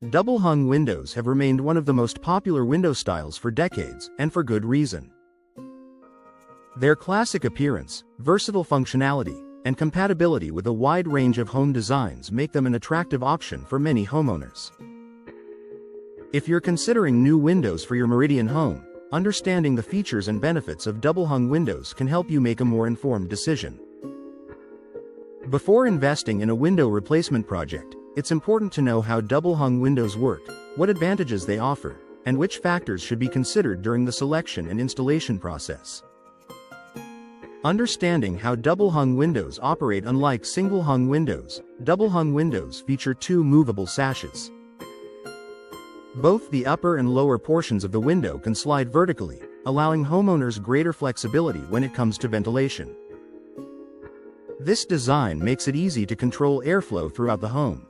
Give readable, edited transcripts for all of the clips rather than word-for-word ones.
Double-hung windows have remained one of the most popular window styles for decades, and for good reason. Their classic appearance, versatile functionality, and compatibility with a wide range of home designs make them an attractive option for many homeowners. If you're considering new windows for your Meridian home, understanding the features and benefits of double-hung windows can help you make a more informed decision. Before investing in a window replacement project, it's important to know how double-hung windows work, what advantages they offer, and which factors should be considered during the selection and installation process. Understanding how double-hung windows operate. Unlike single-hung windows, double-hung windows feature two movable sashes. Both the upper and lower portions of the window can slide vertically, allowing homeowners greater flexibility when it comes to ventilation. This design makes it easy to control airflow throughout the home.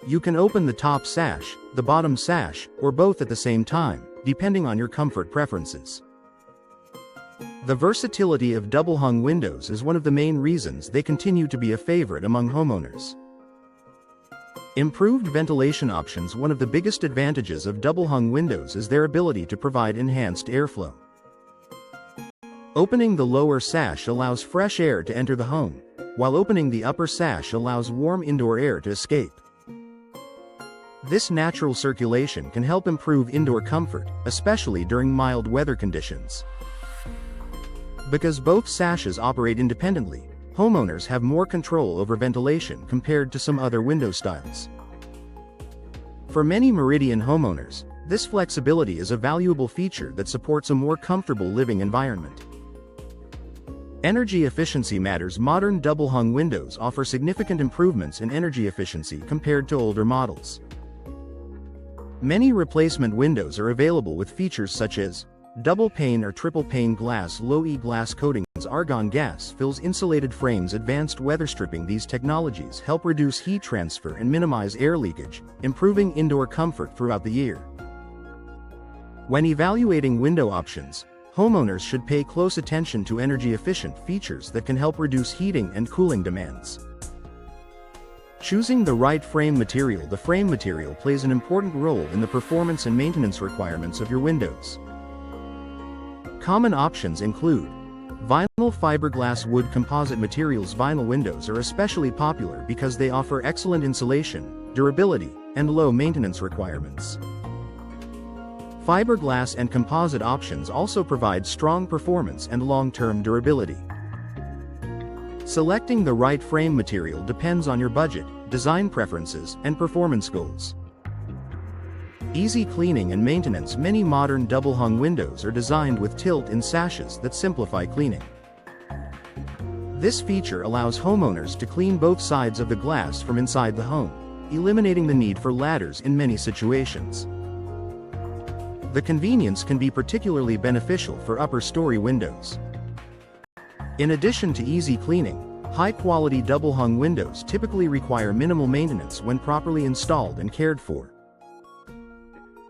You can open the top sash, the bottom sash, or both at the same time, depending on your comfort preferences. The versatility of double-hung windows is one of the main reasons they continue to be a favorite among homeowners. Improved ventilation options. One of the biggest advantages of double-hung windows is their ability to provide enhanced airflow. Opening the lower sash allows fresh air to enter the home, while opening the upper sash allows warm indoor air to escape. This natural circulation can help improve indoor comfort, especially during mild weather conditions. Because both sashes operate independently, homeowners have more control over ventilation compared to some other window styles. For many Meridian homeowners, this flexibility is a valuable feature that supports a more comfortable living environment. Energy efficiency matters. Modern double-hung windows offer significant improvements in energy efficiency compared to older models. Many replacement windows are available with features such as double-pane or triple-pane glass, low-E glass coatings, argon gas fills insulated frames, advanced weather stripping. These technologies help reduce heat transfer and minimize air leakage, improving indoor comfort throughout the year. When evaluating window options, homeowners should pay close attention to energy-efficient features that can help reduce heating and cooling demands. Choosing the right frame material. The frame material plays an important role in the performance and maintenance requirements of your windows. Common options include vinyl, fiberglass, wood, composite materials. Vinyl windows are especially popular because they offer excellent insulation, durability, and low maintenance requirements. Fiberglass and composite options also provide strong performance and long-term durability. Selecting the right frame material depends on your budget, design preferences, and performance goals. Easy cleaning and maintenance. Many modern double-hung windows are designed with tilt-in sashes that simplify cleaning. This feature allows homeowners to clean both sides of the glass from inside the home, eliminating the need for ladders in many situations. The convenience can be particularly beneficial for upper-story windows. In addition to easy cleaning, high-quality double-hung windows typically require minimal maintenance when properly installed and cared for.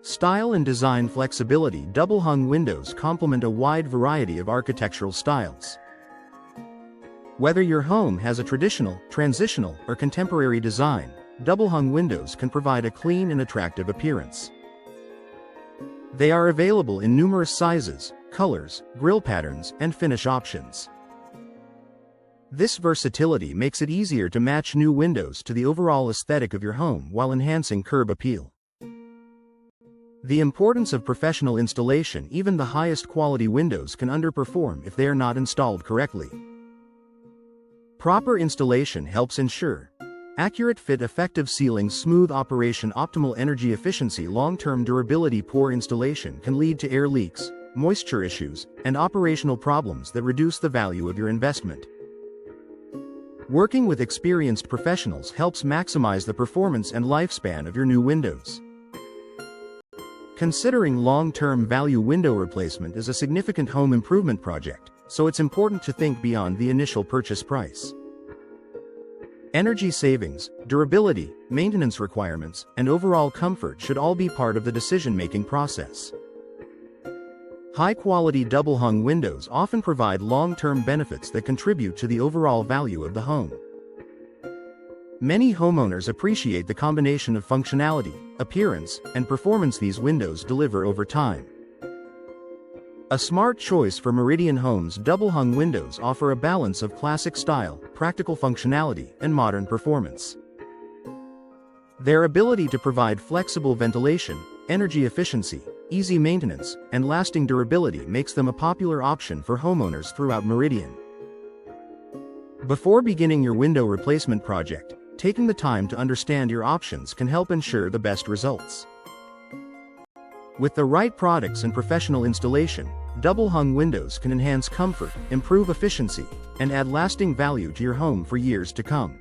Style and design flexibility. Double-hung windows complement a wide variety of architectural styles. Whether your home has a traditional, transitional, or contemporary design, double-hung windows can provide a clean and attractive appearance. They are available in numerous sizes, colors, grille patterns, and finish options. This versatility makes it easier to match new windows to the overall aesthetic of your home while enhancing curb appeal. The importance of professional installation. Even the highest quality windows can underperform if they are not installed correctly. Proper installation helps ensure accurate fit, effective sealing, smooth operation, optimal energy efficiency, long-term durability. Poor installation can lead to air leaks, moisture issues, and operational problems that reduce the value of your investment. Working with experienced professionals helps maximize the performance and lifespan of your new windows. Considering long-term value. Window replacement is a significant home improvement project, so it's important to think beyond the initial purchase price. Energy savings, durability, maintenance requirements, and overall comfort should all be part of the decision-making process. High-quality double-hung windows often provide long-term benefits that contribute to the overall value of the home. Many homeowners appreciate the combination of functionality, appearance, and performance these windows deliver over time. A smart choice for Meridian Homes' double-hung windows offer a balance of classic style, practical functionality, and modern performance. Their ability to provide flexible ventilation, energy efficiency, easy maintenance, and lasting durability makes them a popular option for homeowners throughout Meridian. Before beginning your window replacement project, taking the time to understand your options can help ensure the best results. With the right products and professional installation, double-hung windows can enhance comfort, improve efficiency, and add lasting value to your home for years to come.